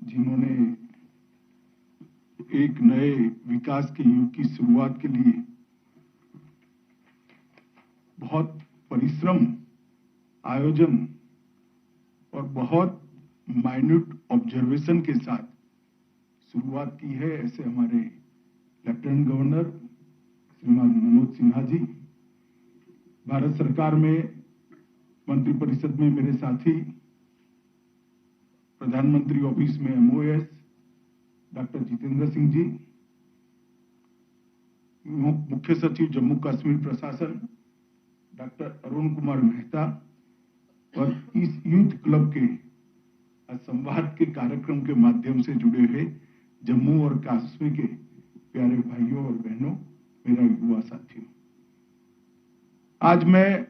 जिन्होंने एक नए विकास के युग की शुरुआत के लिए बहुत परिश्रम, आयोजन और बहुत माइन्यूट ऑब्जर्वेशन के साथ शुरुआत की है, ऐसे हमारे लेफ्टिनेंट गवर्नर श्रीमान मनोज सिन्हा जी, भारत सरकार में मंत्रिपरिषद में मेरे साथी, प्रधानमंत्री ऑफिस में MOS डॉक्टर जितेंद्र सिंह जी, मुख्य सचिव जम्मू कश्मीर प्रशासन डॉक्टर अरुण कुमार मेहता और इस यूथ क्लब के संवाद के कार्यक्रम के माध्यम से जुड़े हुए जम्मू और कश्मीर के प्यारे भाइयों और बहनों, मेरा युवा साथियों, आज मैं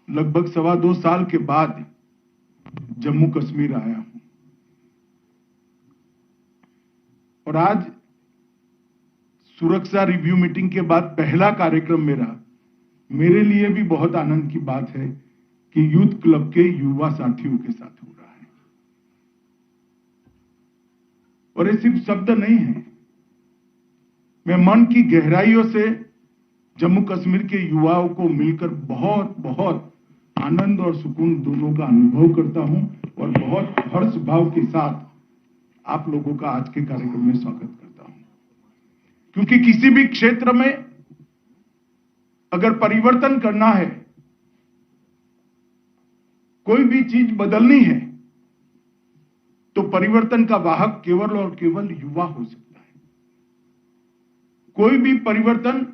लगभग 2.25 साल के बाद जम्मू कश्मीर आया हूं और आज सुरक्षा रिव्यू मीटिंग के बाद पहला कार्यक्रम मेरे लिए भी बहुत आनंद की बात है कि यूथ क्लब के युवा साथियों के साथ हो रहा है। और ये सिर्फ शब्द नहीं है, मैं मन की गहराइयों से जम्मू कश्मीर के युवाओं को मिलकर बहुत बहुत आनंद और सुकून दोनों का अनुभव करता हूं और बहुत हर्ष भाव के साथ आप लोगों का आज के कार्यक्रम में स्वागत करता हूं, क्योंकि किसी भी क्षेत्र में अगर परिवर्तन करना है, कोई भी चीज बदलनी है, तो परिवर्तन का वाहक केवल और केवल युवा हो सकता है। कोई भी परिवर्तन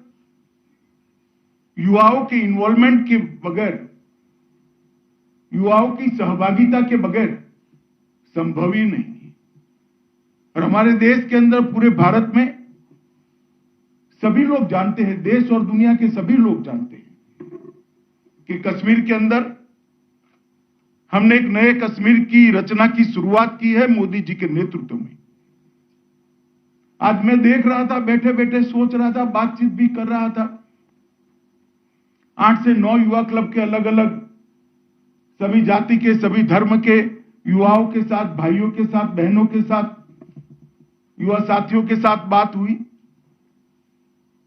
युवाओं के इन्वॉल्वमेंट के बगैर, युवाओं की सहभागिता के बगैर संभव ही नहीं है। और हमारे देश के अंदर, पूरे भारत में सभी लोग जानते हैं, देश और दुनिया के सभी लोग जानते हैं कि कश्मीर के अंदर हमने एक नए कश्मीर की रचना की शुरुआत की है मोदी जी के नेतृत्व में। आज मैं देख रहा था, बैठे बैठे सोच रहा था, बातचीत भी कर रहा था, 8 से 9 युवा क्लब के अलग अलग सभी जाति के, सभी धर्म के युवाओं के साथ, भाइयों के साथ, बहनों के साथ, युवा साथियों के साथ बात हुई।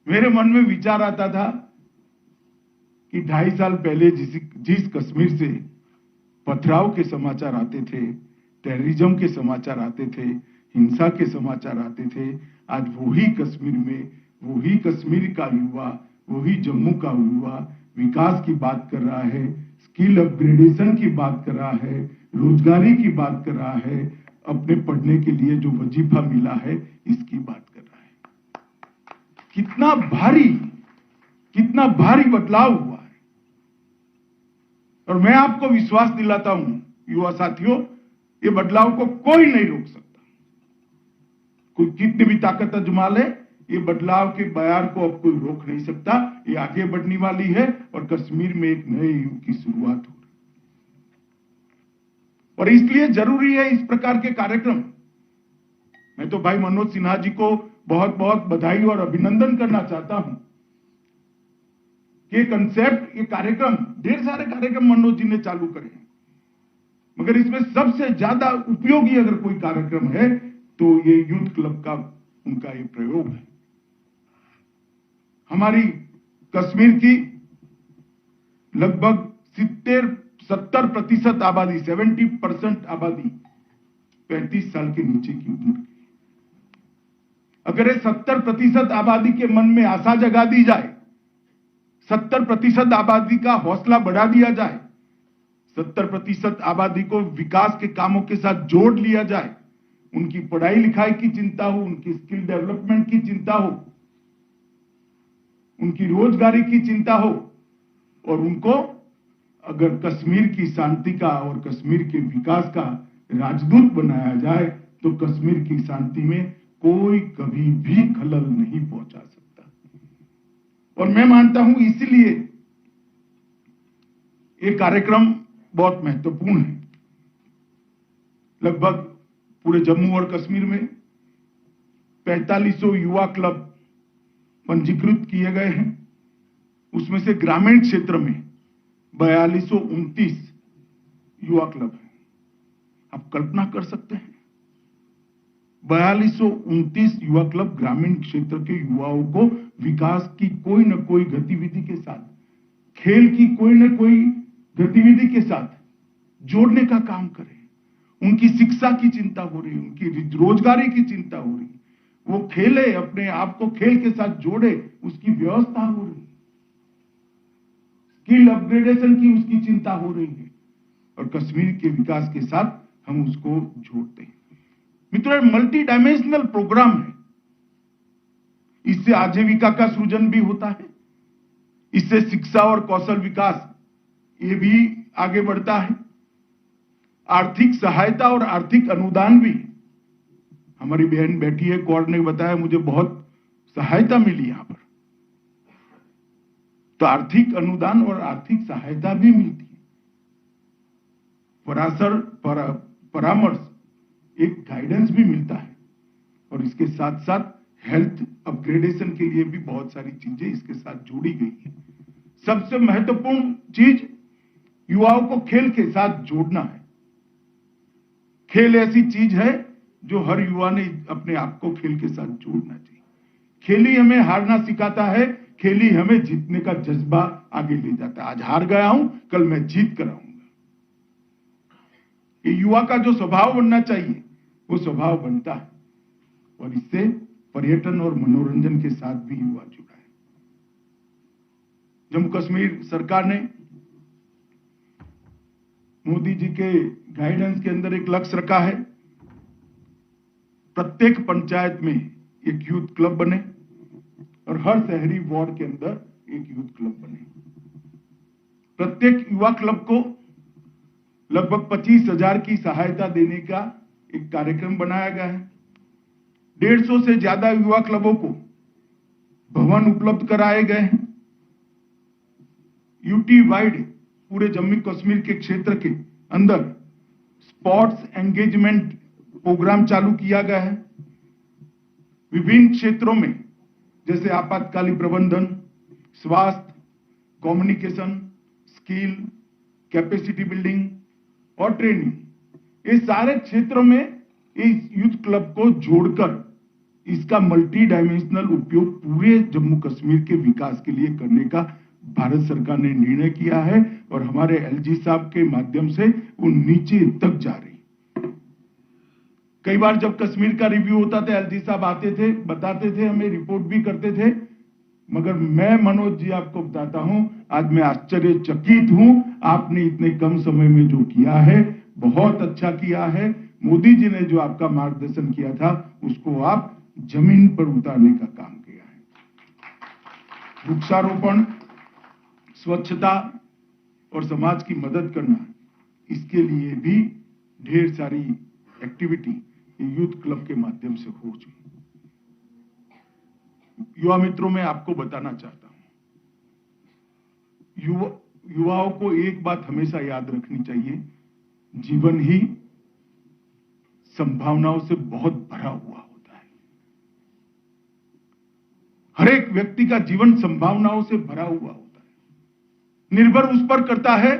मेरे मन में विचार आता था कि 2.5 साल पहले जिस कश्मीर से पथराव के समाचार आते थे, टेररिज्म के समाचार आते थे, हिंसा के समाचार आते थे, आज वही कश्मीर में, वही कश्मीर का युवा, वही जम्मू का युवा विकास की बात कर रहा है, स्किल अपग्रेडेशन की बात कर रहा है, रोजगारी की बात कर रहा है, अपने पढ़ने के लिए जो वजीफा मिला है इसकी बात कर रहा है। कितना भारी बदलाव हुआ है। और मैं आपको विश्वास दिलाता हूं युवा साथियों, ये बदलाव को कोई नहीं रोक सकता। कोई कितनी भी ताकत आजमा ले, ये बदलाव के बयार को अब कोई रोक नहीं सकता। ये आगे बढ़ने वाली है और कश्मीर में एक नए युग की शुरुआत हो रही है। और इसलिए जरूरी है इस प्रकार के कार्यक्रम। मैं तो भाई मनोज सिन्हा जी को बहुत बहुत बधाई और अभिनंदन करना चाहता हूं कि कंसेप्ट, ये कार्यक्रम, ढेर सारे कार्यक्रम मनोज जी ने चालू करे हैं, मगर इसमें सबसे ज्यादा उपयोगी अगर कोई कार्यक्रम है तो ये यूथ क्लब का उनका ये प्रयोग है। हमारी कश्मीर की लगभग 70% आबादी, 70% आबादी 35 साल के नीचे की उम्र की। अगर ये 70% आबादी के मन में आशा जगा दी जाए, 70% आबादी का हौसला बढ़ा दिया जाए, 70% आबादी को विकास के कामों के साथ जोड़ लिया जाए, उनकी पढ़ाई लिखाई की चिंता हो, उनकी स्किल डेवलपमेंट की चिंता हो, उनकी रोजगारी की चिंता हो, और उनको अगर कश्मीर की शांति का और कश्मीर के विकास का राजदूत बनाया जाए, तो कश्मीर की शांति में कोई कभी भी खलल नहीं पहुंचा सकता। और मैं मानता हूं इसीलिए ये कार्यक्रम बहुत महत्वपूर्ण है। लगभग पूरे जम्मू और कश्मीर में 4500 युवा क्लब पंजीकृत किए गए हैं। उसमें से ग्रामीण क्षेत्र में 4229 युवा क्लब हैं। आप कल्पना कर सकते हैं 4229 युवा क्लब ग्रामीण क्षेत्र के युवाओं को विकास की कोई न कोई गतिविधि के साथ, खेल की कोई न कोई गतिविधि के साथ जोड़ने का काम करें। उनकी शिक्षा की चिंता हो रही, उनकी रोजगारी की चिंता हो रही, वो खेले, अपने आप को खेल के साथ जोड़े, उसकी व्यवस्था हो रही, स्किल अपग्रेडेशन की उसकी चिंता हो रही है और कश्मीर के विकास के साथ हम उसको जोड़ते हैं। मित्रों, मल्टी डायमेंशनल प्रोग्राम है। इससे आजीविका का सृजन भी होता है, इससे शिक्षा और कौशल विकास ये भी आगे बढ़ता है। आर्थिक सहायता और आर्थिक अनुदान भी, हमारी बहन बैठी है कौर ने बताया मुझे बहुत सहायता मिली यहां पर, तो आर्थिक अनुदान और आर्थिक सहायता भी मिलती है। परामर्श, एक गाइडेंस भी मिलता है और इसके साथ साथ हेल्थ अपग्रेडेशन के लिए भी बहुत सारी चीजें इसके साथ जोड़ी गई है। सबसे महत्वपूर्ण चीज युवाओं को खेल के साथ जोड़ना है। खेल ऐसी चीज है जो हर युवा ने अपने आप को खेल के साथ जोड़ना चाहिए। खेल ही हमें हारना सिखाता है, खेल ही हमें जीतने का जज्बा आगे ले जाता है। आज हार गया हूं, कल मैं जीत कर आऊंगा। ये युवा का जो स्वभाव बनना चाहिए वो स्वभाव बनता है और इससे पर्यटन और मनोरंजन के साथ भी युवा जुड़ा है। जम्मू कश्मीर सरकार ने मोदी जी के गाइडेंस के अंदर एक लक्ष्य रखा है, प्रत्येक पंचायत में एक यूथ क्लब बने और हर शहरी वार्ड के अंदर एक यूथ क्लब बने। प्रत्येक युवा क्लब को लगभग 25,000 की सहायता देने का एक कार्यक्रम बनाया गया है। 150 से ज्यादा युवा क्लबों को भवन उपलब्ध कराए गए हैं। यूटी वाइड पूरे जम्मू कश्मीर के क्षेत्र के अंदर स्पोर्ट्स एंगेजमेंट प्रोग्राम चालू किया गया है। विभिन्न क्षेत्रों में जैसे आपातकालीन प्रबंधन, स्वास्थ्य, कम्युनिकेशन, स्किल, कैपेसिटी बिल्डिंग और ट्रेनिंग, ये सारे क्षेत्रों में इस यूथ क्लब को जोड़कर इसका मल्टी डायमेंशनल उपयोग पूरे जम्मू कश्मीर के विकास के लिए करने का भारत सरकार ने निर्णय किया है और हमारे एलजी साहब के माध्यम से वो नीचे तक जा रही। कई बार जब कश्मीर का रिव्यू होता था, एलजी साहब आते थे, बताते थे, हमें रिपोर्ट भी करते थे, मगर मैं मनोज जी आपको बताता हूं, आज मैं आश्चर्यचकित हूं, आपने इतने कम समय में जो किया है बहुत अच्छा किया है। मोदी जी ने जो आपका मार्गदर्शन किया था उसको आप जमीन पर उतारने का काम किया है। वृक्षारोपण, स्वच्छता और समाज की मदद करना, इसके लिए भी ढेर सारी एक्टिविटी यूथ क्लब के माध्यम से हो चुकी। युवा मित्रों, मैं आपको बताना चाहता हूं, युवाओं को एक बात हमेशा याद रखनी चाहिए, जीवन ही संभावनाओं से बहुत भरा हुआ होता है। हर एक व्यक्ति का जीवन संभावनाओं से भरा हुआ होता है। निर्भर उस पर करता है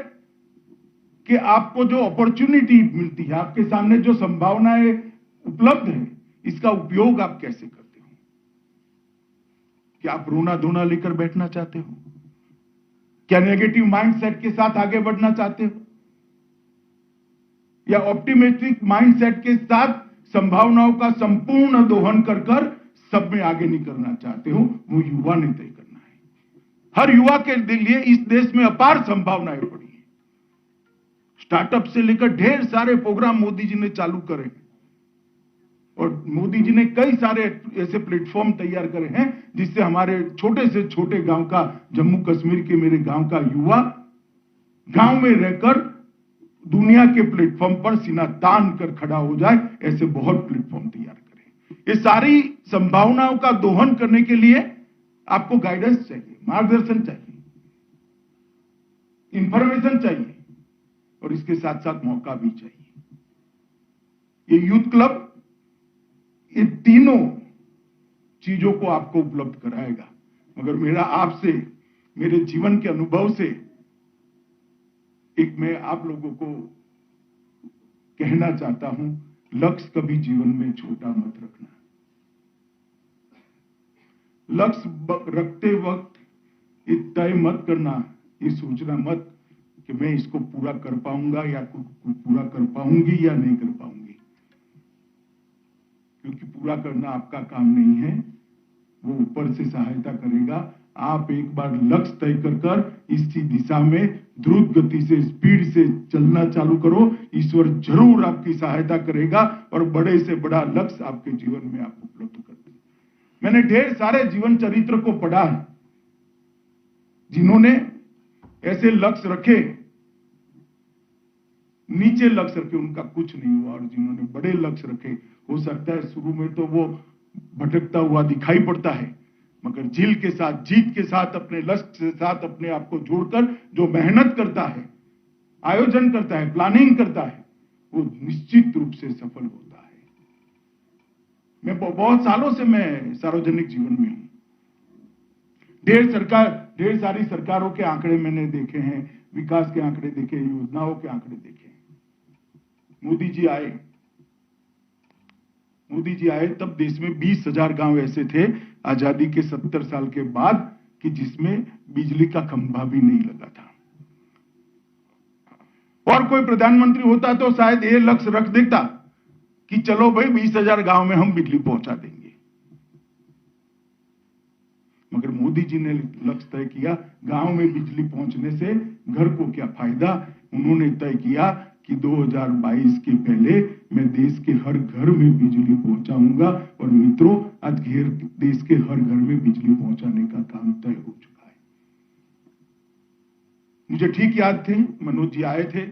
कि आपको जो अपॉर्चुनिटी मिलती है, आपके सामने जो संभावनाएं उपलब्ध है, इसका उपयोग आप कैसे करते हो। क्या आप रोना धोना लेकर बैठना चाहते हो? क्या नेगेटिव माइंडसेट के साथ आगे बढ़ना चाहते हो, या ऑप्टिमिस्टिक माइंडसेट के साथ संभावनाओं का संपूर्ण दोहन कर कर सब में आगे निकलना चाहते हो? वो युवा ने तय करना है। हर युवा के लिए इस देश में अपार संभावनाएं पड़ी है। स्टार्टअप से लेकर ढेर सारे प्रोग्राम मोदी जी ने चालू करे और मोदी जी ने कई सारे ऐसे प्लेटफॉर्म तैयार करे हैं जिससे हमारे छोटे से छोटे गांव का, जम्मू कश्मीर के मेरे गांव का युवा गांव में रहकर दुनिया के प्लेटफॉर्म पर सीना तान कर खड़ा हो जाए। ऐसे बहुत प्लेटफॉर्म तैयार करें। ये सारी संभावनाओं का दोहन करने के लिए आपको गाइडेंस चाहिए, मार्गदर्शन चाहिए, इंफॉर्मेशन चाहिए और इसके साथ साथ मौका भी चाहिए। ये यूथ क्लब ये तीनों चीजों को आपको उपलब्ध कराएगा। मगर मेरा आपसे, मेरे जीवन के अनुभव से एक मैं आप लोगों को कहना चाहता हूं, लक्ष्य कभी जीवन में छोटा मत रखना। लक्ष्य रखते वक्त ये तय मत करना, ये सोचना मत कि मैं इसको पूरा कर पाऊंगा या पूरा कर पाऊंगी या नहीं कर पाऊंगी, क्योंकि पूरा करना आपका काम नहीं है, वो ऊपर से सहायता करेगा। आप एक बार लक्ष्य तय कर इसी दिशा में द्रुत गति से, स्पीड से चलना चालू करो। ईश्वर जरूर आपकी सहायता करेगा और बड़े से बड़ा लक्ष्य आपके जीवन में आप उपलब्ध कर देंगे। मैंने ढेर सारे जीवन चरित्र को पढ़ा है जिन्होंने ऐसे लक्ष्य रखे, नीचे लक्ष्य रखे, उनका कुछ नहीं हुआ, और जिन्होंने बड़े लक्ष्य रखे, हो सकता है शुरू में तो वो भटकता हुआ दिखाई पड़ता है, मगर जील के साथ, जीत के साथ, अपने लक्ष्य के साथ अपने आप को जोड़कर जो मेहनत करता है, आयोजन करता है, प्लानिंग करता है, वो निश्चित रूप से सफल होता है। मैं बहुत सालों से मैं सार्वजनिक जीवन में हूं। ढेर सारी सरकारों के आंकड़े मैंने देखे हैं, विकास के आंकड़े देखे, योजनाओं के आंकड़े देखे। मोदी जी आए तब देश में 20,000 गांव ऐसे थे आजादी के 70 साल के बाद कि जिसमें बिजली का खंभा भी नहीं लगा था। और कोई प्रधानमंत्री होता तो शायद ये लक्ष्य रख देता कि चलो भाई 20,000 गांव में हम बिजली पहुंचा देंगे, मगर मोदी जी ने लक्ष्य तय किया, गांव में बिजली पहुंचने से घर को क्या फायदा। उन्होंने तय किया कि 2022 के पहले मैं देश के हर घर में बिजली पहुंचाऊंगा, और मित्रों आज देश के हर घर में बिजली पहुंचाने का काम तय हो चुका है। मुझे ठीक याद थे, मनोज जी आए थे,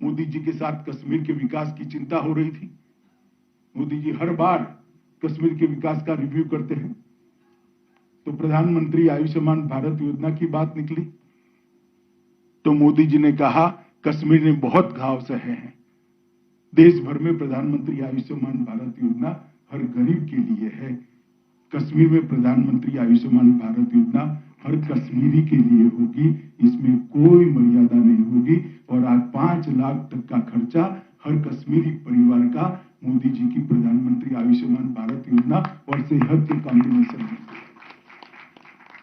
मोदी जी के साथ कश्मीर के विकास की चिंता हो रही थी। मोदी जी हर बार कश्मीर के विकास का रिव्यू करते हैं, तो प्रधानमंत्री आयुष्मान भारत योजना की बात निकली, तो मोदी जी ने कहा कश्मीर ने बहुत घाव सहे हैं, देश भर में प्रधानमंत्री आयुष्मान भारत योजना हर गरीब के लिए है, कश्मीर में प्रधानमंत्री आयुष्मान भारत योजना हर कश्मीरी के लिए होगी, इसमें कोई मर्यादा नहीं होगी, और आज 5 लाख तक का खर्चा हर कश्मीरी परिवार का मोदी जी की प्रधानमंत्री आयुष्मान भारत योजना और सेहत के कॉम्बिनेशन में।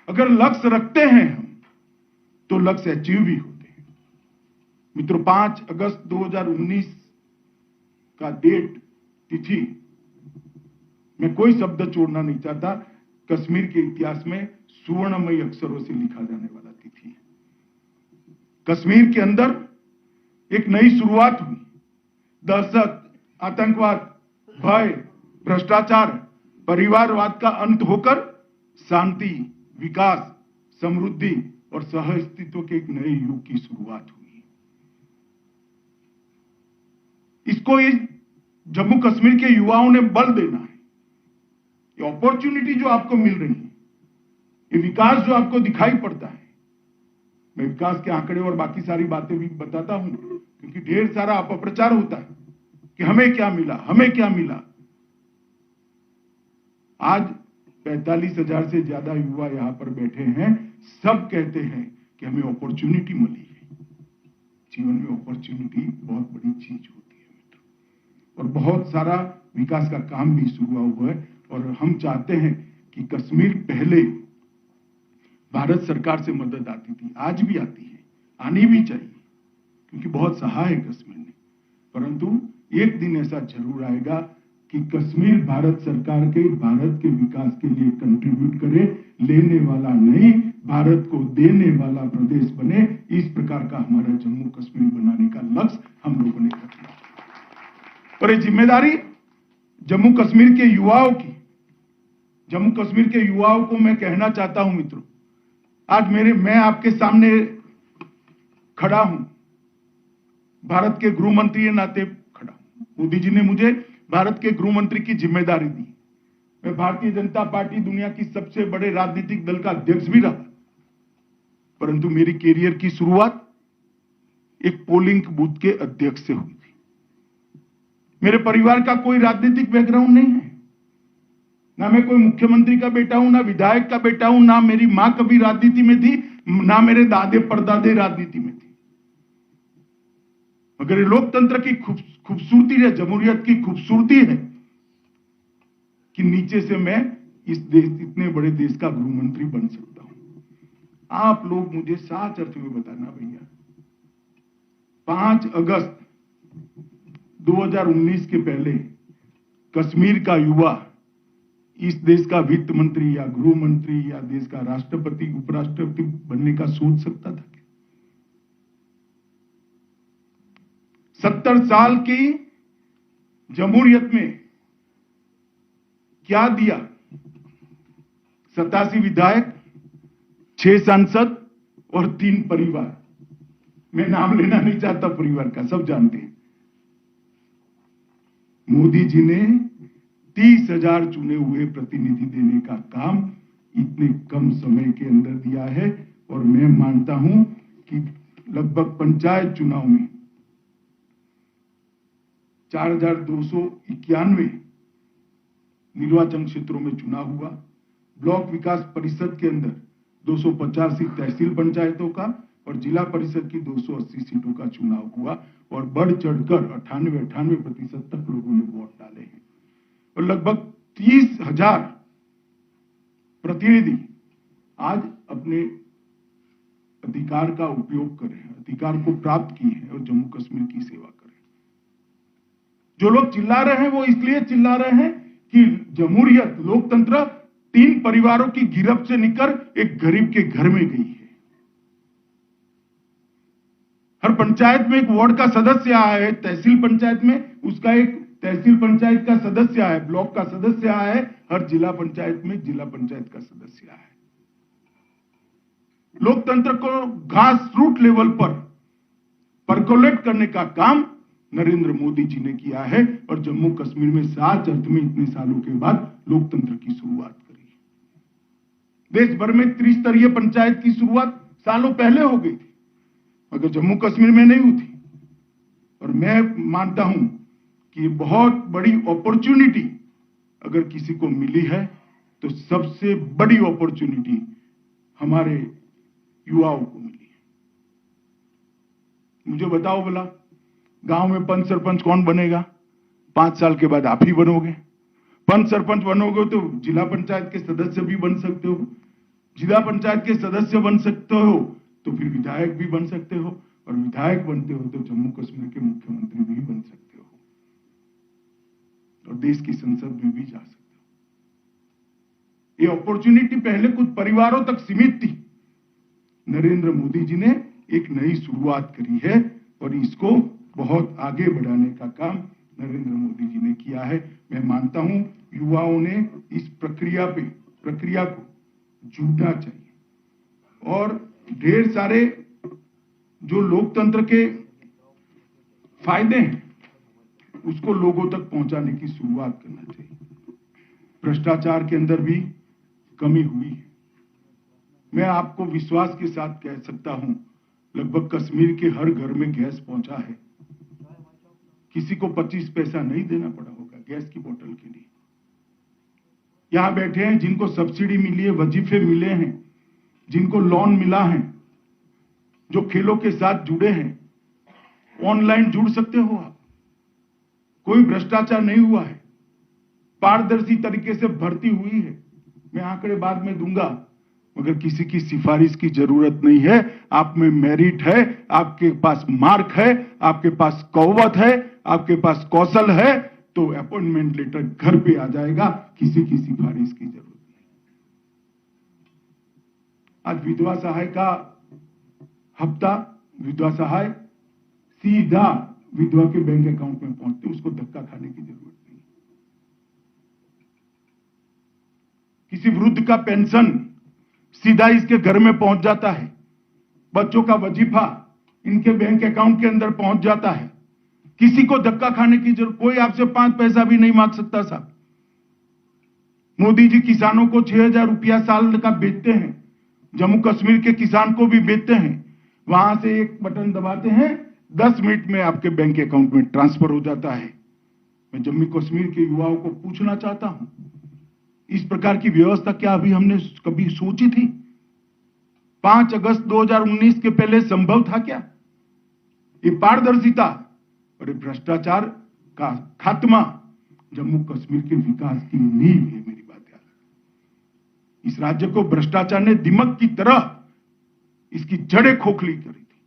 अगर लक्ष्य रखते हैं हम तो लक्ष्य अचीव भी होते हैं। मित्रों, 5 अगस्त 2019 का डेट, तिथि, मैं कोई शब्द छोड़ना नहीं चाहता, कश्मीर के इतिहास में सुवर्णमयी अक्षरों से लिखा जाने वाला तिथि है। कश्मीर के अंदर एक नई शुरुआत हुई। दहशत, आतंकवाद, भय, भ्रष्टाचार, परिवारवाद का अंत होकर शांति, विकास, समृद्धि और सहअस्तित्व के एक नए युग की शुरुआत हुई। इसको ये जम्मू कश्मीर के युवाओं ने बल देना है। ये अपॉर्चुनिटी जो आपको मिल रही है, ये विकास जो आपको दिखाई पड़ता है, मैं विकास के आंकड़े और बाकी सारी बातें भी बताता हूं, क्योंकि ढेर सारा अपप्रचार होता है कि हमें क्या मिला, हमें क्या मिला। आज 45,000 से ज्यादा युवा यहां पर बैठे हैं, सब कहते हैं कि हमें अपॉर्चुनिटी मिली है। जीवन में अपॉर्चुनिटी बहुत बड़ी चीज होती है मित्रों, और बहुत सारा विकास का काम भी शुरू हुआ है, और हम चाहते हैं कि कश्मीर पहले भारत सरकार से मदद आती थी, आज भी आती है, आनी भी चाहिए, क्योंकि बहुत सहा है कश्मीर ने, परंतु एक दिन ऐसा जरूर आएगा कि कश्मीर भारत सरकार के, भारत के विकास के लिए कंट्रीब्यूट करे, लेने वाला नहीं, भारत को देने वाला प्रदेश बने। इस प्रकार का हमारा जम्मू कश्मीर बनाने का लक्ष्य हम लोगों ने रखा, और ये जिम्मेदारी जम्मू कश्मीर के युवाओं की। जम्मू कश्मीर के युवाओं को मैं कहना चाहता हूं मित्रों, आज मैं आपके सामने खड़ा हूं, भारत के गृह मंत्री के नाते खड़ा हूं। मोदी जी ने मुझे भारत के गृह मंत्री की जिम्मेदारी दी। मैं भारतीय जनता पार्टी दुनिया की सबसे बड़े राजनीतिक दल का अध्यक्ष भी रहा, परंतु मेरी कैरियर की शुरुआत एक पोलिंग बूथ के अध्यक्ष से हुई थी। मेरे परिवार का कोई राजनीतिक बैकग्राउंड नहीं है, ना मैं कोई मुख्यमंत्री का बेटा हूं, ना विधायक का बेटा हूं, ना मेरी मां कभी राजनीति में थी, ना मेरे दादे परदादे राजनीति में थे। मगर ये लोकतंत्र की खूबसूरती है, जमहूरियत की खूबसूरती है कि नीचे से मैं इस देश, इतने बड़े देश का गृह मंत्री बन सकता हूं। आप लोग मुझे साच अर्थ में बताना भैया, 5 अगस्त 2019 के पहले कश्मीर का युवा इस देश का वित्त मंत्री या गृह मंत्री या देश का राष्ट्रपति, उपराष्ट्रपति बनने का सोच सकता था? 70 साल की जमहूरियत में क्या दिया? 87 विधायक, 6 सांसद और 3 परिवार। मैं नाम लेना नहीं चाहता परिवार का, सब जानते हैं। मोदी जी ने 30,000 चुने हुए प्रतिनिधि देने का काम इतने कम समय के अंदर दिया है। और मैं मानता हूं कि लगभग पंचायत चुनाव में 4,291 निर्वाचन क्षेत्रों में चुनाव हुआ। ब्लॉक विकास परिषद के अंदर 285 तहसील पंचायतों का और जिला परिषद की 280 सीटों का चुनाव हुआ और बढ़ चढ़कर 98% तक लोगों ने वोट डाले हैं। और लगभग 30,000 प्रतिनिधि आज अपने अधिकार का उपयोग करें, अधिकार को प्राप्त किए हैं और जम्मू कश्मीर की सेवा करें। जो लोग चिल्ला रहे हैं वो इसलिए चिल्ला रहे हैं कि जमहूरियत, लोकतंत्र 3 परिवारों की गिरफ्त से निकल एक गरीब के घर में गई है। हर पंचायत में एक वार्ड का सदस्य आया है, तहसील पंचायत में उसका एक तहसील पंचायत का सदस्य आया है, ब्लॉक का सदस्य आया है, हर जिला पंचायत में जिला पंचायत का सदस्य आया है। लोकतंत्र को घास रूट लेवल पर परकोलेट करने का काम नरेंद्र मोदी जी ने किया है और जम्मू कश्मीर में साच अर्थ में इतने सालों के बाद लोकतंत्र की शुरुआत करी। देश भर में त्रिस्तरीय पंचायत की शुरुआत सालों पहले हो गई थी, मगर जम्मू कश्मीर में नहीं हुई थी। और मैं मानता हूं कि बहुत बड़ी अपॉर्चुनिटी अगर किसी को मिली है तो सबसे बड़ी अपॉर्चुनिटी हमारे युवाओं को मिली है। मुझे बताओ भला, गांव में पंच सरपंच कौन बनेगा? 5 साल के बाद आप ही बनोगे। पंच सरपंच बनोगे तो जिला पंचायत के सदस्य भी बन सकते हो, जिला पंचायत के सदस्य बन सकते हो तो फिर विधायक भी बन सकते हो, और विधायक बनते हो तो जम्मू कश्मीर के मुख्यमंत्री भी बन सकते हो और देश की संसद में भी जा सकते हो। ये अपॉर्चुनिटी पहले कुछ परिवारों तक सीमित थी। नरेंद्र मोदी जी ने एक नई शुरुआत करी है और इसको बहुत आगे बढ़ाने का काम नरेंद्र मोदी जी ने किया है। मैं मानता हूं युवाओं ने इस प्रक्रिया को जुटना चाहिए और ढेर सारे जो लोकतंत्र के फायदे हैं उसको लोगों तक पहुंचाने की शुरुआत करना चाहिए। भ्रष्टाचार के अंदर भी कमी हुई है। मैं आपको विश्वास के साथ कह सकता हूं, लगभग कश्मीर के हर घर में गैस पहुंचा है। किसी को 25 पैसा नहीं देना पड़ा होगा गैस की बोतल के लिए। यहां बैठे हैं जिनको सब्सिडी मिली है, वजीफे मिले हैं, जिनको लोन मिला है, जो खेलों के साथ जुड़े हैं, ऑनलाइन जुड़ सकते हो आप। कोई भ्रष्टाचार नहीं हुआ है, पारदर्शी तरीके से भर्ती हुई है। मैं आंकड़े बाद में दूंगा, मगर किसी की सिफारिश की जरूरत नहीं है। आप में मेरिट है, आपके पास मार्क है, आपके पास कौवत है, आपके पास कौशल है तो अपॉइंटमेंट लेटर घर पे आ जाएगा। किसी की सिफारिश की जरूरत नहीं। आज विधवा सहाय का हफ्ता, विधवा सहाय सीधा विधवा के बैंक अकाउंट में पहुंचते, उसको धक्का खाने की जरूरत नहीं। किसी वृद्ध का पेंशन सीधा इसके घर में पहुंच जाता है। बच्चों का वजीफा इनके बैंक अकाउंट के अंदर पहुंच जाता है। किसी को धक्का खाने की जरूरत, कोई आपसे 5 पैसा भी नहीं मांग सकता साहब। मोदी जी किसानों को 6,000 रुपया साल का बेचते हैं, जम्मू कश्मीर के किसान को भी बेचते हैं। वहां से एक बटन दबाते हैं, 10 मिनट में आपके बैंक अकाउंट में ट्रांसफर हो जाता है। मैं जम्मू कश्मीर के युवाओं को पूछना चाहता हूं, इस प्रकार की व्यवस्था क्या अभी हमने कभी सोची थी? 5 अगस्त 2019 के पहले संभव था क्या? ये पारदर्शिता और ये भ्रष्टाचार का खात्मा जम्मू कश्मीर के विकास की नींव है। मेरी बात याद है। इस राज्य को भ्रष्टाचार ने दिमक की तरह इसकी जड़ें खोखली करी थी।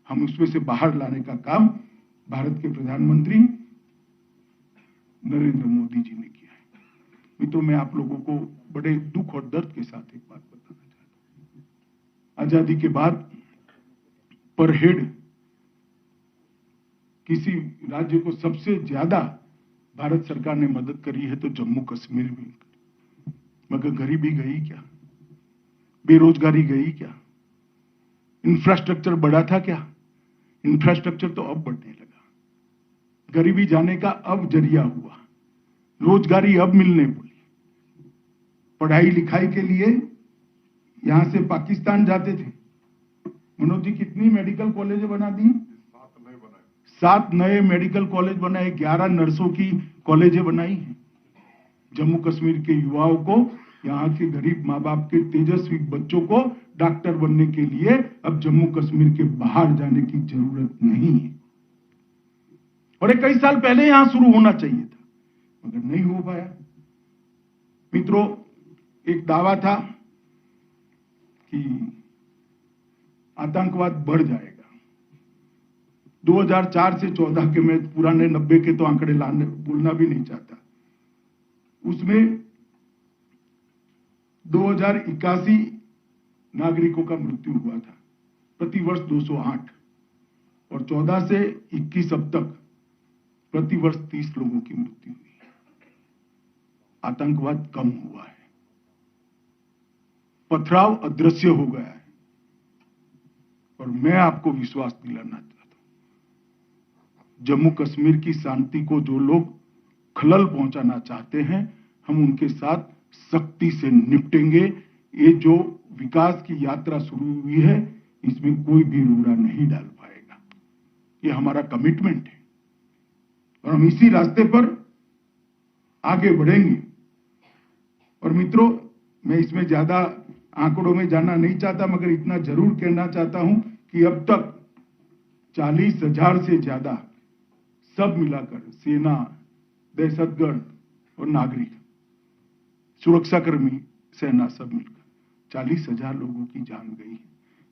हम उसमें से बाहर लाने का काम भारत के प्रधानमंत्री नरेंद्र मोदी जी ने किया है। मित्रों, मैं आप लोगों को बड़े दुख और दर्द के साथ एक बात बताना चाहता हूं। आजादी के बाद पर हेड किसी राज्य को सबसे ज्यादा भारत सरकार ने मदद करी है तो जम्मू कश्मीर में। मगर गरीबी गई क्या? बेरोजगारी गई क्या? इंफ्रास्ट्रक्चर बढ़ा था क्या? इंफ्रास्ट्रक्चर तो अब बढ़ने लगा। गरीबी जाने का अब जरिया हुआ, रोजगारी अब मिलने बोली। पढ़ाई लिखाई के लिए यहां से पाकिस्तान जाते थे। मनोज जी, कितनी मेडिकल कॉलेज बना दी? 7 नए मेडिकल कॉलेज बनाए, 11 नर्सों की कॉलेजें बनाई हैं। जम्मू कश्मीर के युवाओं को, यहाँ के गरीब माँ बाप के तेजस्वी बच्चों को डॉक्टर बनने के लिए अब जम्मू कश्मीर के बाहर जाने की जरूरत नहीं है। और कई साल पहले यहां शुरू होना चाहिए था, मगर नहीं हो पाया। मित्रों, एक दावा था कि आतंकवाद बढ़ जाएगा। 2004 से 14 के, मैं पुराने 90 के तो आंकड़े लाने बोलना भी नहीं चाहता। उसमें 2081 नागरिकों का मृत्यु हुआ था, प्रतिवर्ष 208, और 14 से 21 अब तक प्रतिवर्ष 30 लोगों की मृत्यु हुई है। आतंकवाद कम हुआ है, पथराव अदृश्य हो गया है। और मैं आपको विश्वास दिलाना चाहता हूं, जम्मू कश्मीर की शांति को जो लोग खलल पहुंचाना चाहते हैं, हम उनके साथ सख्ती से निपटेंगे। ये जो विकास की यात्रा शुरू हुई है, इसमें कोई भी रोड़ा नहीं डाल पाएगा। ये हमारा कमिटमेंट है और हम इसी रास्ते पर आगे बढ़ेंगे। और मित्रों, मैं इसमें ज्यादा आंकड़ों में जाना नहीं चाहता, मगर इतना जरूर कहना चाहता हूं कि अब तक 40,000 से ज्यादा सब मिलाकर, सेना, दहशतगर्द और नागरिक, सुरक्षाकर्मी, सेना सब मिलकर 40,000 लोगों की जान गई है।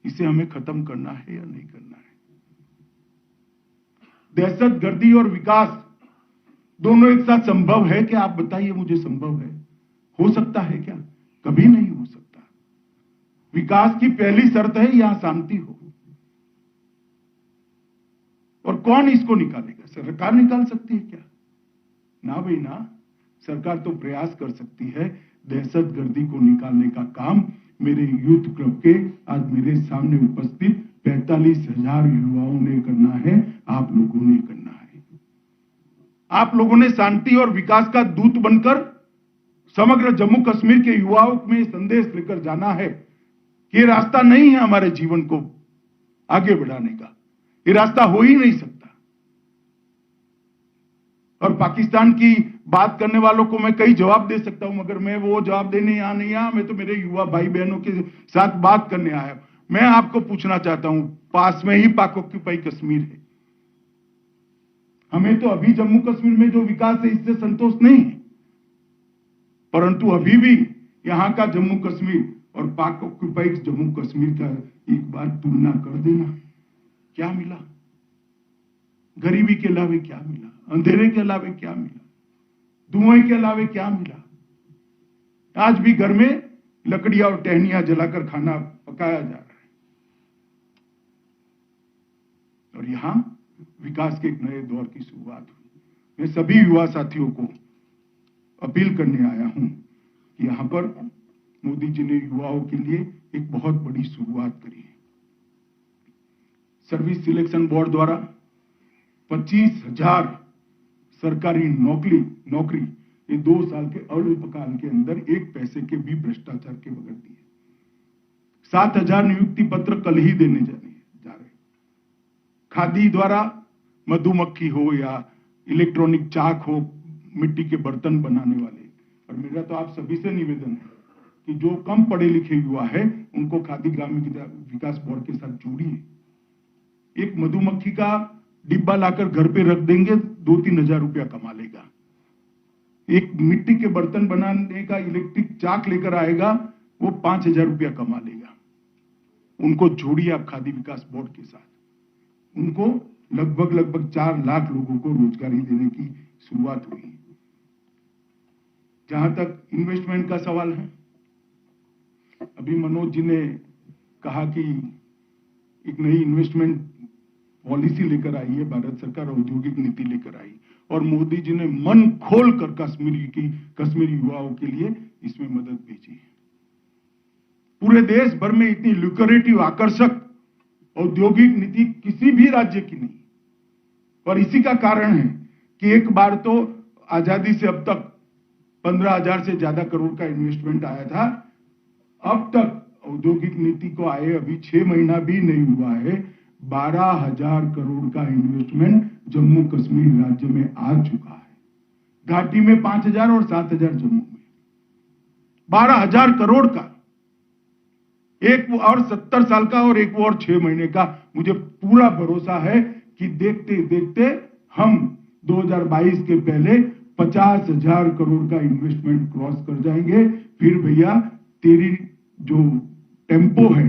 इसे हमें खत्म करना है या नहीं करना है? दहशतगर्दी और विकास दोनों एक साथ संभव है क्या? आप बताइए मुझे, संभव है? हो सकता है क्या? कभी नहीं हो सकता। विकास की पहली शर्त है यहां शांति हो। और कौन इसको निकालेगा? सरकार निकाल सकती है क्या? ना भाई ना। सरकार तो प्रयास कर सकती है। दहशतगर्दी को निकालने का काम मेरे यूथ क्लब के आज मेरे सामने उपस्थित 45,000 युवाओं ने करना है, आप लोगों ने करना है। आप लोगों ने शांति और विकास का दूत बनकर समग्र जम्मू कश्मीर के युवाओं में संदेश लेकर जाना है कि ये रास्ता नहीं है हमारे जीवन को आगे बढ़ाने का। ये रास्ता हो ही नहीं सकता। और पाकिस्तान की बात करने वालों को मैं कई जवाब दे सकता हूं, मगर मैं वो जवाब देने यहां नहीं आया। मैं तो मेरे युवा भाई बहनों के साथ बात करने आया। मैं आपको पूछना चाहता हूं, पास में ही पाक ऑक्यूपाई कश्मीर है। हमें तो अभी जम्मू कश्मीर में जो विकास है इससे संतोष नहीं है, परंतु अभी भी यहां का जम्मू कश्मीर और पाक ऑक्यूपाई जम्मू कश्मीर का एक बार तुलना कर देना। क्या मिला? गरीबी के अलावे क्या मिला? अंधेरे के अलावे क्या मिला? धुएं के अलावे क्या मिला? आज भी घर में लकड़ियां और टहनियां जलाकर खाना पकाया जा रहा है। और यहां विकास के एक नए दौर की शुरुआत हुई। मैं सभी युवा साथियों को अपील करने आया हूं कि यहां पर मोदी जी ने युवाओं के लिए एक बहुत बड़ी शुरुआत करी है। सर्विस सिलेक्शन बोर्ड द्वारा 25,000 सरकारी नौकरी ये 2 साल के अल्पकाल के अंदर एक पैसे के भी भ्रष्टाचार के बगैर दिए। 7,000 नियुक्ति पत्र कल ही देने जा रहे। खादी द्वारा मधुमक्खी हो या इलेक्ट्रॉनिक चाक हो, मिट्टी के बर्तन बनाने वाले, और मेरा तो आप सभी से निवेदन है कि जो कम पढ़े लिखे युवा है उनको खादी ग्रामीण विकास बोर्ड के साथ जोड़िए। एक मधुमक्खी का डिब्बा लाकर घर पे रख देंगे, 2-3 हजार रुपया कमा लेगा। एक मिट्टी के बर्तन बनाने का इलेक्ट्रिक चाक लेकर आएगा, वो 5,000 रुपया कमा लेगा। उनको जोड़िए आप खादी विकास बोर्ड के साथ, उनको लगभग 4 लाख लोगों को रोजगारी देने की शुरुआत हुई। जहां तक इन्वेस्टमेंट का सवाल है, अभी मनोज जी ने कहा कि एक नई इन्वेस्टमेंट पॉलिसी लेकर आई है भारत सरकार, औद्योगिक नीति लेकर आई, और मोदी जी ने मन खोलकर कश्मीरी युवाओं के लिए इसमें मदद भेजी है। पूरे देश भर में इतनी लुक्रेटिव, आकर्षक औद्योगिक नीति किसी भी राज्य की नहीं, और इसी का कारण है कि एक बार तो आजादी से अब तक 15,000 से ज्यादा करोड़ का इन्वेस्टमेंट आया था। अब तक औद्योगिक नीति को आए अभी 6 महीना भी नहीं हुआ है, 12,000 करोड़ का इन्वेस्टमेंट जम्मू कश्मीर राज्य में आ चुका है। घाटी में 5,000 और 7,000 जम्मू में, 12,000 करोड़ का, एक और 70 साल का और एक और 6 महीने का। मुझे पूरा भरोसा है कि देखते देखते हम 2022 के पहले 50,000 करोड़ का इन्वेस्टमेंट क्रॉस कर जाएंगे। फिर भैया तेरी जो टेम्पो है,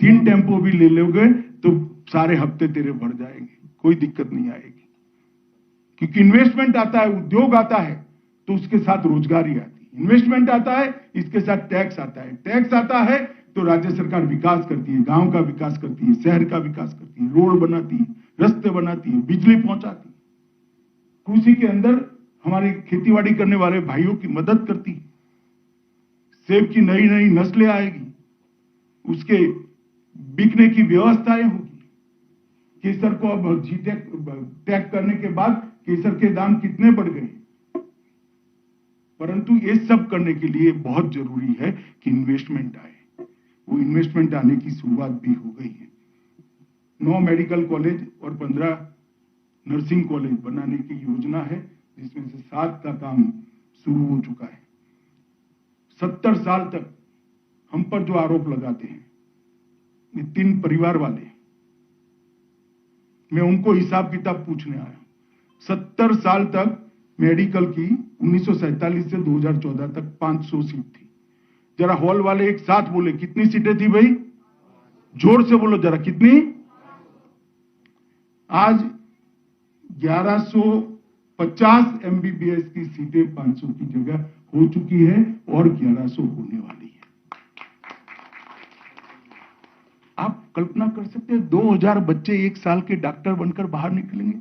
3 टेम्पो भी ले लोगे तो सारे हफ्ते तेरे बढ़ जाएंगे, कोई दिक्कत नहीं आएगी। क्योंकि इन्वेस्टमेंट आता है, उद्योग आता है तो उसके साथ रोजगारी आती है, इन्वेस्टमेंट आता है इसके साथ टैक्स आता है, टैक्स आता है तो राज्य सरकार विकास करती है, गांव का विकास करती है, शहर का विकास करती है, रोड बनाती है, रास्ते बनाती है, बिजली पहुंचाती है, कृषि के अंदर हमारे खेतीबाड़ी करने वाले भाइयों की मदद करती है, सेब की नई नई नस्लें आएगी, उसके बिकने की व्यवस्थाएं होगी। केसर को अब टैग करने के बाद केसर के दाम कितने बढ़ गए, परंतु ये सब करने के लिए बहुत जरूरी है कि इन्वेस्टमेंट आए। वो इन्वेस्टमेंट आने की शुरुआत भी हो गई है। 9 मेडिकल कॉलेज और 15 नर्सिंग कॉलेज बनाने की योजना है, जिसमें से 7 का काम शुरू हो चुका है। 70 साल तक हम पर जो आरोप लगाते हैं ये 3 परिवार वाले, मैं उनको हिसाब किताब पूछने आया। 70 साल तक मेडिकल की 1947 से 2014 तक 500 सीट थी। जरा हॉल वाले एक साथ बोले कितनी सीटें थी भाई, जोर से बोलो जरा, कितनी? आज 1150 एमबीबीएस की सीटें 500 की जगह हो चुकी है और 1100 होने वाली है। आप कल्पना कर सकते हैं 2000 बच्चे 1 साल के डॉक्टर बनकर बाहर निकलेंगे।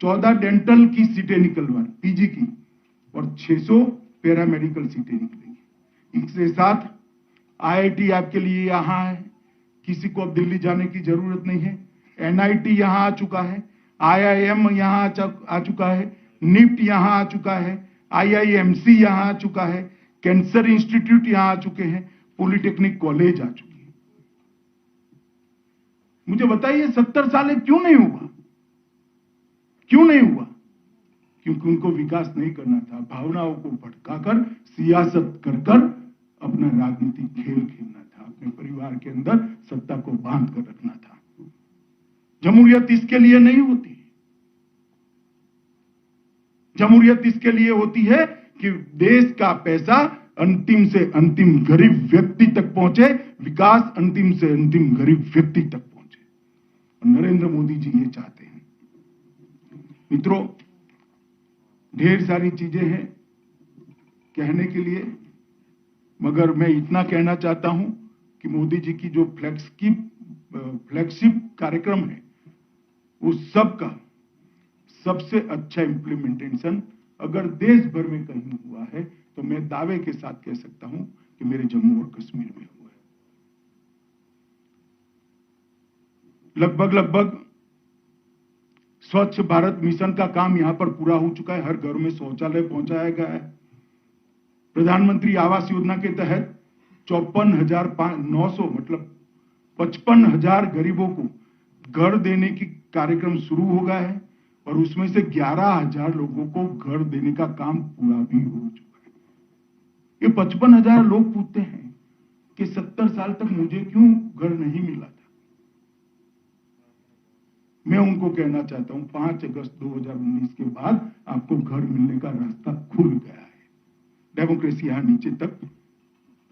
14 डेंटल की सीटें निकलवा पीजी की और 600 पैरामेडिकल सीटें निकलेंगी। इसके साथ आईआईटी आपके लिए यहां है, किसी को अब दिल्ली जाने की जरूरत नहीं है। एनआईटी यहां आ चुका है, आईआईएम यहां आ चुका है, निफ्ट यहां आ चुका है, आईआईएमसी यहां आ चुका है, कैंसर इंस्टीट्यूट यहां आ चुके हैं, पॉलिटेक्निक कॉलेज आ चुकी है। मुझे बताइए 70 साल क्यों नहीं हुआ? क्यों नहीं हुआ? क्योंकि उनको विकास नहीं करना था, भावनाओं को भटकाकर सियासत कर अपना राजनीतिक खेल खेलना था, अपने परिवार के अंदर सत्ता को बांध कर रखना था। जमहूरियत इसके लिए नहीं होती। जमहूरियत इसके लिए होती है कि देश का पैसा अंतिम से अंतिम गरीब व्यक्ति तक पहुंचे, विकास अंतिम से अंतिम गरीब व्यक्ति तक पहुंचे, और नरेंद्र मोदी जी ये चाहते हैं। मित्रों, ढेर सारी चीजें हैं कहने के लिए, मगर मैं इतना कहना चाहता हूं कि मोदी जी की जो फ्लैगशिप कार्यक्रम है, उस सब का सबसे अच्छा इंप्लीमेंटेशन अगर देश भर में कहीं हुआ है तो मैं दावे के साथ कह सकता हूं कि मेरे जम्मू और कश्मीर में हुआ है। लगभग स्वच्छ भारत मिशन का काम यहां पर पूरा हो चुका है। हर घर में शौचालय पहुंचाया गया है। प्रधानमंत्री आवास योजना के तहत 54,900 मतलब 55,000 गरीबों को घर देने की कार्यक्रम शुरू हो गया है, और उसमें से 11,000 लोगों को घर देने का काम पूरा भी हो चुका है। ये 55,000 लोग पूछते हैं कि 70 साल तक मुझे क्यों घर नहीं मिला था। मैं उनको कहना चाहता हूं 5 अगस्त 2019 के बाद आपको घर मिलने का रास्ता खुल गया है। डेमोक्रेसी यहां नीचे तक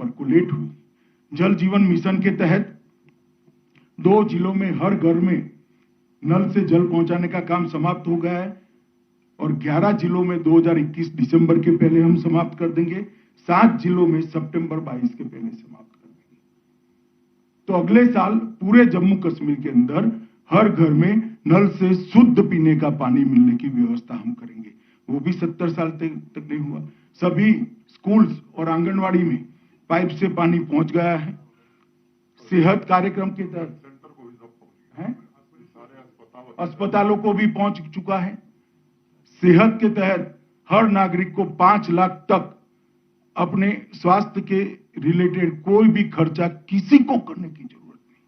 परकुलेट हुई। जल जीवन मिशन के तहत 2 जिलों में हर घर में नल से जल पहुंचाने का काम समाप्त हो गया है और 11 जिलों में 2021 दिसंबर के पहले हम समाप्त कर देंगे। 7 जिलों में सितंबर 22 के पहले समाप्त कर देंगे। तो अगले साल पूरे जम्मू कश्मीर के अंदर हर घर में नल से शुद्ध पीने का पानी मिलने की व्यवस्था हम करेंगे। वो भी 70 साल तक नहीं हुआ। सभी स्कूल्स और आंगनवाड़ी में पाइप से पानी पहुंच गया है। सेहत कार्यक्रम के तहत अस्पतालों को भी पहुंच चुका है। सेहत के तहत हर नागरिक को 5 लाख तक अपने स्वास्थ्य के रिलेटेड कोई भी खर्चा किसी को करने की जरूरत नहीं।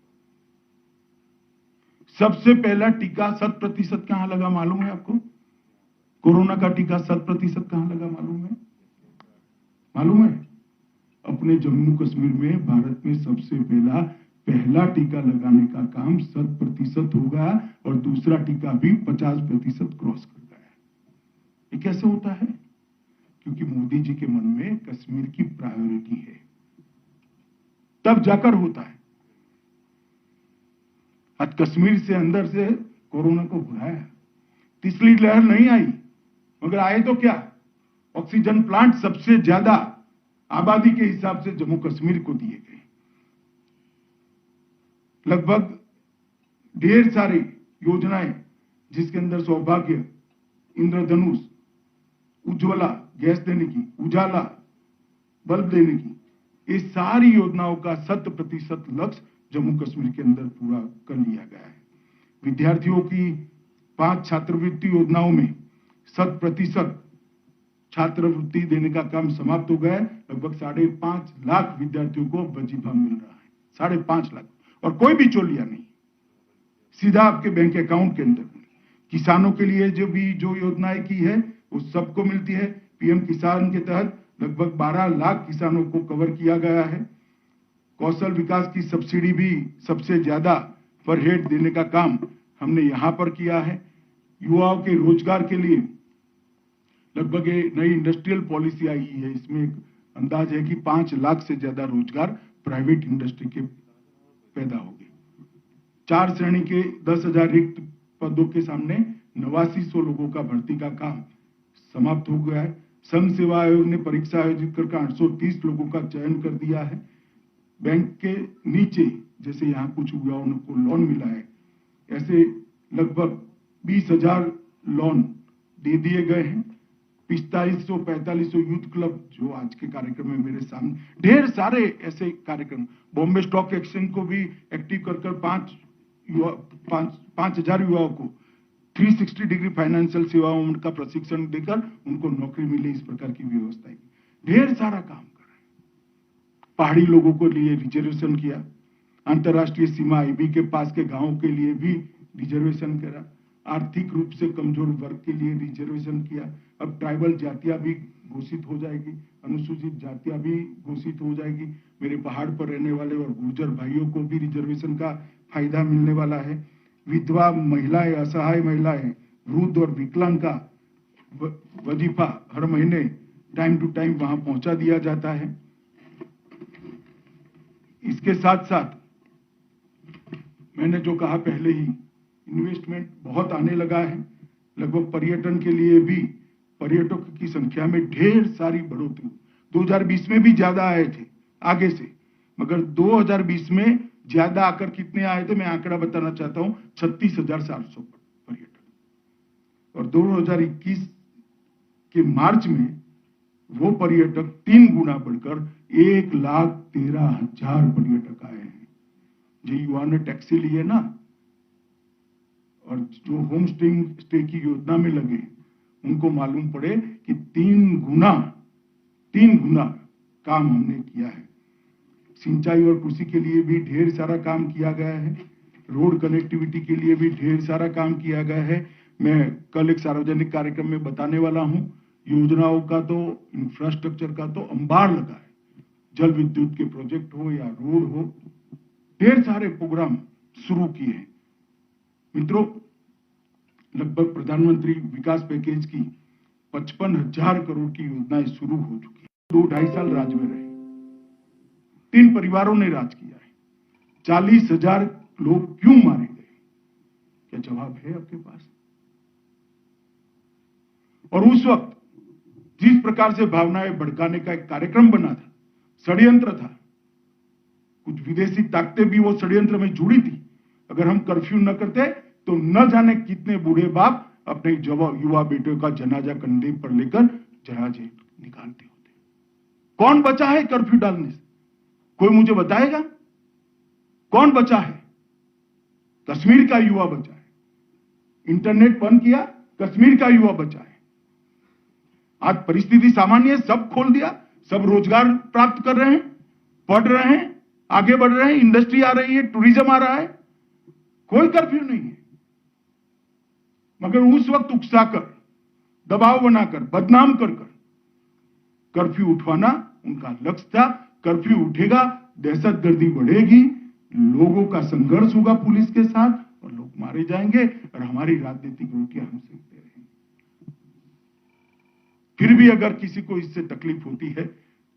सबसे पहला टीका 100% कहां लगा मालूम है आपको? कोरोना का टीका 100% कहां लगा मालूम है? अपने जम्मू कश्मीर में भारत में सबसे पहला टीका लगाने का काम 100% होगा और दूसरा टीका भी 50% क्रॉस कर गया है। ये कैसे होता है? क्योंकि मोदी जी के मन में कश्मीर की प्रायोरिटी है, तब जाकर होता है। आज कश्मीर से अंदर से कोरोना को भगाया। तीसरी लहर नहीं आई, मगर आए तो क्या? ऑक्सीजन प्लांट सबसे ज्यादा आबादी के हिसाब से जम्मू कश्मीर को दिए गए। लगभग ढेर सारी योजनाएं जिसके अंदर सौभाग्य, इंद्रधनुष, उज्ज्वला गैस देने की, उजाला बल्ब देने की, ये सारी योजनाओं का 100% लक्ष्य जम्मू कश्मीर के अंदर पूरा कर लिया गया है। विद्यार्थियों की 5 छात्रवृत्ति योजनाओं में 100% छात्रवृत्ति देने का काम समाप्त हो गया है। लगभग 5.5 लाख विद्यार्थियों को वजीफा मिल रहा है। 5.5 लाख, और कोई भी चोलिया नहीं, सीधा आपके बैंक अकाउंट के अंदर। किसानों के लिए जो योजनाएं की है वो सबको मिलती है। पीएम किसान के तहत लगभग 12 लाख किसानों को कवर किया गया है। कौशल विकास की सब्सिडी भी सबसे ज्यादा पर हेड देने का काम हमने यहां पर किया है। युवाओं के रोजगार के लिए लगभग नई इंडस्ट्रियल पॉलिसी आई है। इसमें एक अंदाज है कि 5 लाख से ज्यादा रोजगार प्राइवेट इंडस्ट्री के पैदा होंगे। 4 श्रेणी के 10,000 रिक्त पदों के सामने 8900 लोगों का भर्ती का काम समाप्त हो गया है। संघ सेवा आयोग ने परीक्षा आयोजित कर 830 लोगों का चयन कर दिया है। बैंक के नीचे जैसे यहाँ कुछ युवाओं को लोन मिला है, ऐसे लगभग 20,000 लोन दे दिए गए हैं। 4500 यूथ क्लब जो आज के कार्यक्रम में मेरे सामने, ढेर सारे ऐसे कार्यक्रम। बॉम्बे स्टॉक एक्सचेंज को भी एक्टिव कर 5,000 युवाओं को 360 डिग्री फाइनेंशियल सेवाओं का प्रशिक्षण देकर उनको नौकरी मिले, इस प्रकार की व्यवस्था। ढेर सारा काम कर रहे हैं। पहाड़ी लोगों को लिए रिजर्वेशन किया। अंतरराष्ट्रीय सीमा आईबी के पास के गांवों के लिए भी रिजर्वेशन करा। आर्थिक रूप से कमजोर वर्ग के लिए रिजर्वेशन किया। अब ट्राइबल जातियां भी घोषित हो जाएगी, अनुसूचित जातियां भी घोषित हो जाएगी। मेरे पहाड़ पर रहने वाले और गुर्जर भाइयों को भी रिजर्वेशन का फायदा मिलने वाला है। विधवा महिलाएं, असहाय महिलाएं, वृद्ध और विकलांग का वजीफा हर महीने टाइम टू टाइम वहां पहुंचा दिया जाता है। इसके साथ साथ मैंने जो कहा पहले ही, इन्वेस्टमेंट बहुत आने लगा है। लगभग पर्यटन के लिए भी पर्यटकों की संख्या में ढेर सारी बढ़ोतरी। 2020 में भी ज्यादा आए थे आगे से, मगर 2020 में ज्यादा आकर कितने आए थे मैं आंकड़ा बताना चाहता हूं, 36,400 पर्यटक। और 2021 के मार्च में वो पर्यटक 3 गुना बढ़कर 1,13,000 पर्यटक आए हैं। जो युवा ने टैक्सी लिए ना और जो होम स्टे की योजना में लगे, उनको मालूम पड़े कि 3 गुना काम हमने किया है। सिंचाई और कृषि के लिए भी ढेर सारा काम किया गया है। रोड कनेक्टिविटी के लिए भी ढेर सारा काम किया गया है। मैं कल एक सार्वजनिक कार्यक्रम में बताने वाला हूं। योजनाओं का तो, इंफ्रास्ट्रक्चर का तो अंबार लगा है। जल विद्युत के प्रोजेक्ट हो या रोड हो, ढेर सारे प्रोग्राम शुरू किए हैं। मित्रों, लगभग प्रधानमंत्री विकास पैकेज की 55,000 करोड़ की योजनाएं शुरू हो चुकी है। 2-2.5 साल राज में रहे, 3 परिवारों ने राज किया है, 40,000 लोग क्यों मारे गए? क्या जवाब है आपके पास? और उस वक्त जिस प्रकार से भावनाएं भड़काने का एक कार्यक्रम बना था, षड्यंत्र था, कुछ विदेशी ताकतें भी वो षड्यंत्र में जुड़ी थी। अगर हम कर्फ्यू न करते तो न जाने कितने बूढ़े बाप अपने युवा बेटों का जनाजा कंधे पर लेकर जहाजे निकालते होते। कौन बचा है कर्फ्यू डालने से? कोई मुझे बताएगा कौन बचा है? कश्मीर का युवा बचा है। इंटरनेट बंद किया, कश्मीर का युवा बचा है। आज परिस्थिति सामान्य है, सब खोल दिया, सब रोजगार प्राप्त कर रहे हैं, पढ़ रहे हैं, आगे बढ़ रहे हैं, इंडस्ट्री आ रही है, टूरिज्म आ रहा है, कोई कर्फ्यू नहीं है। मगर उस वक्त उकसाकर, दबाव बनाकर, बदनाम कर कर्फ्यू उठवाना उनका लक्ष्य था। कर्फ्यू उठेगा, दहशतगर्दी बढ़ेगी, लोगों का संघर्ष होगा पुलिस के साथ और लोग मारे जाएंगे और हमारी राजनीतिक रोटियां हम सेकते रहेंगे। फिर भी अगर किसी को इससे तकलीफ होती है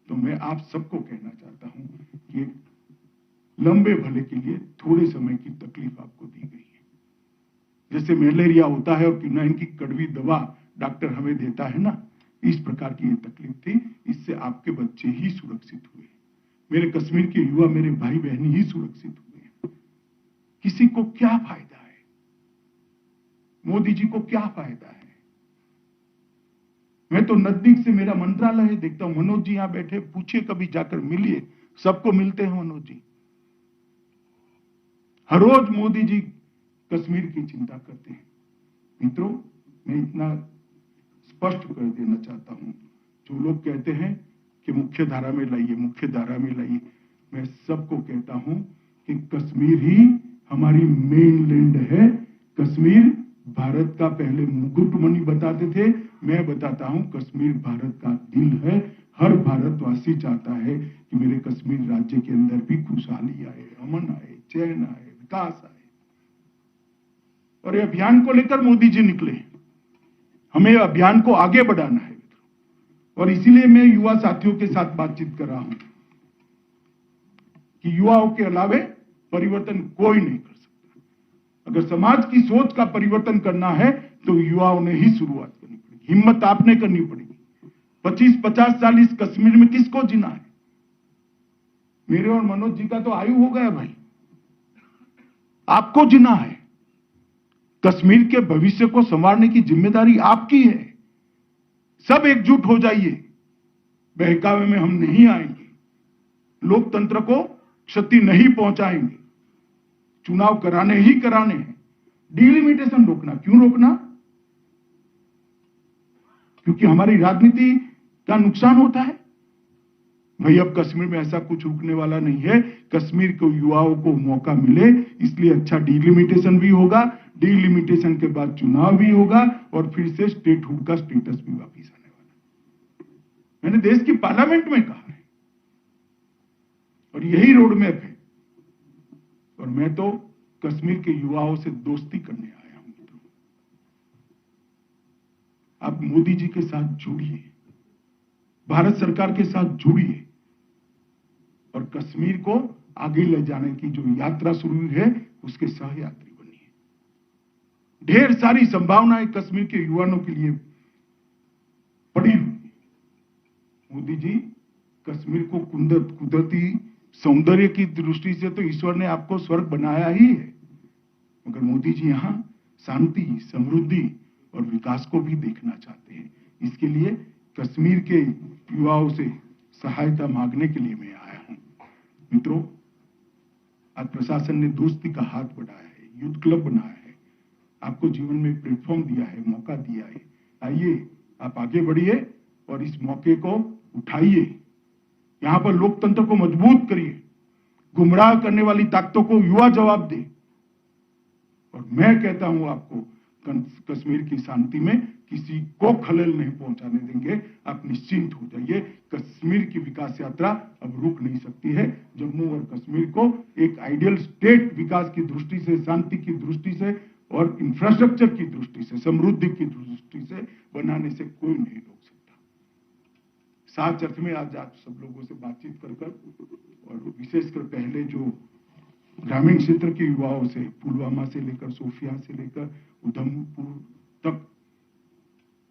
तो मैं आप सबको कहना चाहता हूं कि लंबे भले के लिए थोड़े समय की तकलीफ आपको दी गई है। जैसे मलेरिया होता है और क्विनाइन की कड़वी दवा डॉक्टर हमें देता है ना, इस प्रकार की ये तकलीफ थी। इससे आपके बच्चे ही सुरक्षित हुए, मेरे कश्मीर के युवा, मेरे भाई बहन ही सुरक्षित हुए। किसी को क्या फायदा है? मोदी जी को क्या फायदा है? मैं तो नजदीक से, मेरा मंत्रालय है, देखता हूं। मनोज जी यहां बैठे, पूछिए, कभी जाकर मिलिए, सबको मिलते हैं मनोज जी। हर रोज मोदी जी कश्मीर की चिंता करते हैं। मित्रों, मैं इतना स्पष्ट कर देना चाहता हूं, जो लोग कहते हैं कि मुख्य धारा में लाइए, मुख्य धारा में लाइए, मैं सबको कहता हूं कि कश्मीर ही हमारी मेन लैंड है। कश्मीर भारत का पहले मुकुटमणि बताते थे, मैं बताता हूं कश्मीर भारत का दिल है। हर भारतवासी चाहता है कि मेरे कश्मीर राज्य के अंदर भी खुशहाली आए, अमन आए, चैन आए, विकास आए। और ये अभियान को लेकर मोदी जी निकले, हमें अभियान को आगे बढ़ाना है। और इसीलिए मैं युवा साथियों के साथ बातचीत कर रहा हूं कि युवाओं के अलावे परिवर्तन कोई नहीं कर सकता। अगर समाज की सोच का परिवर्तन करना है तो युवाओं ने ही शुरुआत करनी पड़ेगी, हिम्मत आपने करनी पड़ेगी। 25-50 साल इस कश्मीर में किसको जीना है? मेरे और मनोज जी का तो आयु हो गया भाई, आपको जीना है। कश्मीर के भविष्य को संवारने की जिम्मेदारी आपकी है। सब एकजुट हो जाइए, बहकावे में हम नहीं आएंगे, लोकतंत्र को क्षति नहीं पहुंचाएंगे। चुनाव कराने ही कराने हैं। डिलिमिटेशन रोकना, क्यों रोकना? क्योंकि हमारी राजनीति का नुकसान होता है। भाई अब कश्मीर में ऐसा कुछ रुकने वाला नहीं है। कश्मीर के युवाओं को मौका मिले, इसलिए अच्छा डिलिमिटेशन भी होगा, डिलिमिटेशन के बाद चुनाव भी होगा और फिर से स्टेटहुड का स्टेटस भी वापिस आने वाला। मैंने देश की पार्लियामेंट में कहा है और यही रोड मैप है। और मैं तो कश्मीर के युवाओं से दोस्ती करने आया हूं। मित्रों, आप मोदी जी के साथ जुड़िए, भारत सरकार के साथ जुड़िए और कश्मीर को आगे ले जाने की जो यात्रा शुरू हुई है उसके सहयात्री बनिए। ढेर सारी संभावनाएं कश्मीर के युवाओं के लिए पड़ी हुई। मोदी जी, कश्मीर को कुदरती सौंदर्य की दृष्टि से तो ईश्वर ने आपको स्वर्ग बनाया ही है, मगर मोदी जी यहां शांति, समृद्धि और विकास को भी देखना चाहते हैं। इसके लिए कश्मीर के युवाओं से सहायता मांगने के लिए मैं आया हूं। मित्रों, आज प्रशासन ने दोस्ती का हाथ बढ़ाया है, यूथ क्लब बनाया है, आपको जीवन में प्लेटफॉर्म दिया है, मौका दिया है। आइए, आप आगे बढ़िए और इस मौके को उठाइए। यहां पर लोकतंत्र को मजबूत करिए, गुमराह करने वाली ताकतों को युवा जवाब दे। और मैं कहता हूं आपको, कश्मीर की शांति में किसी को खलल नहीं पहुंचाने देंगे। आप निश्चिंत हो जाइए। कश्मीर की विकास यात्रा अब रुक नहीं सकती है। जम्मू और कश्मीर को एक आइडियल स्टेट विकास की दृष्टि से, शांति की दृष्टि से और इंफ्रास्ट्रक्चर की दृष्टि से, समृद्धि की दृष्टि से बनाने से कोई नहीं रोक सकता। साथ अर्थ में आज आप सब लोगों से बातचीत कर और विशेषकर पहले जो ग्रामीण क्षेत्र के युवाओं से, पुलवामा से लेकर सोफिया से लेकर उधमपुर तक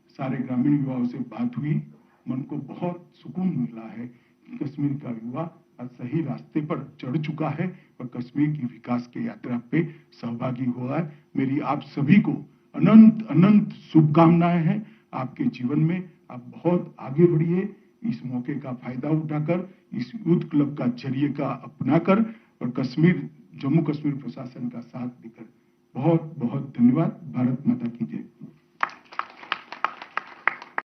सारे ग्रामीण युवाओं से बात हुई, मन को बहुत सुकून मिला है कि कश्मीर का युवा आज सही रास्ते पर चढ़ चुका है और कश्मीर की विकास की यात्रा पे सहभागी हुआ है। मेरी आप सभी को अनंत अनंत शुभकामनाएं हैं। आपके जीवन में आप बहुत आगे बढ़िए, इस मौके का फायदा उठाकर, इस यूथ क्लब का जरिए का अपनाकर और कश्मीर, जम्मू कश्मीर प्रशासन का साथ देकर। बहुत बहुत धन्यवाद। भारत माता की जय।